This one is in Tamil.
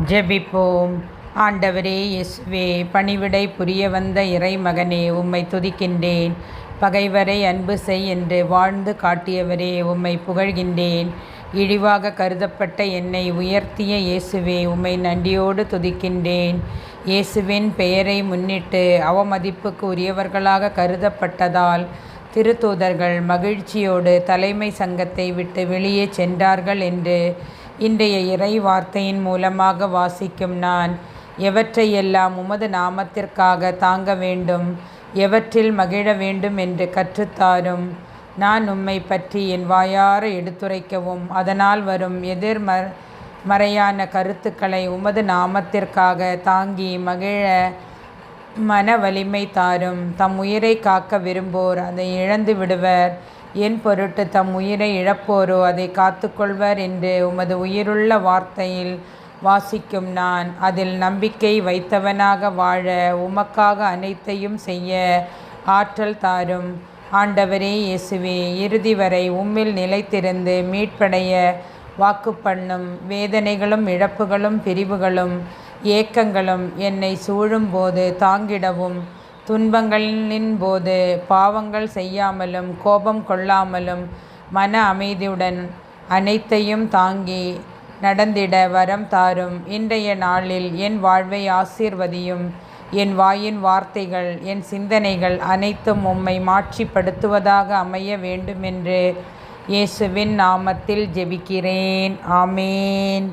ஜெபிப்போம். ஆண்டவரே இயேசுவே, பணிவிடை புரிய வந்த இறை மகனே, உம்மை துதிக்கின்றேன். பகைவரை அன்பு செய் என்று வாழ்ந்து காட்டியவரே, உம்மை புகழ்கின்றேன். இழிவாக கருதப்பட்ட என்னை உயர்த்திய இயேசுவே, உம்மை நன்றியோடு துதிக்கின்றேன். இயேசுவின் பெயரை முன்னிட்டு அவமதிப்புக்கு உரியவர்களாக கருதப்பட்டதால் திருத்தூதர்கள் மகிழ்ச்சியோடு தலைமை சங்கத்தை விட்டு வெளியே சென்றார்கள் என்று இன்றைய இறை வார்த்தையின் மூலமாக வாசிக்கும் நான், எவற்றையெல்லாம் உமது நாமத்திற்காக தாங்க வேண்டும், எவற்றில் மகிழ வேண்டும் என்று கற்றுத்தாரும். நான் உம்மை பற்றி என் வாயார எடுத்துரைக்கவும் அதனால் வரும் எதிர்மறையான கருத்துக்களை உமது நாமத்திற்காக தாங்கி மகிழ மன வலிமை தாரும். தம் உயிரை காக்க விரும்போர் அதை இழந்து விடுவர், என் பொருட்டு தம் உயிரை இழப்போரோ அதை காத்துக்கொள்வர் என்று உமது உயிருள்ள வார்த்தையில் வாசிக்கும் நான், அதில் நம்பிக்கை வைத்தவனாக வாழ உமக்காக அனைத்தையும் செய்ய ஆற்றல் தாரும். ஆண்டவரே இயேசுவே, இறுதி வரை உம்மில் நிலைத்திருந்து மீட்படைய வாக்கு பண்ணும். வேதனைகளும் இழப்புகளும் பிரிவுகளும் ஏக்கங்களும் என்னை சூழும்போது தாங்கிடவும், துன்பங்களின் போது பாவங்கள் செய்யாமலும் கோபம் கொள்ளாமலும் மன அமைதியுடன் அனைத்தையும் தாங்கி நடந்திட வரம் தாரும். இன்றைய நாளில் என் வாழ்வை ஆசீர்வதியும். என் வாயின் வார்த்தைகள், என் சிந்தனைகள் அனைத்தும் உம்மை மாட்சிப்படுத்துவதாக அமைய வேண்டுமென்று இயேசுவின் நாமத்தில் ஜெபிக்கிறேன். ஆமேன்.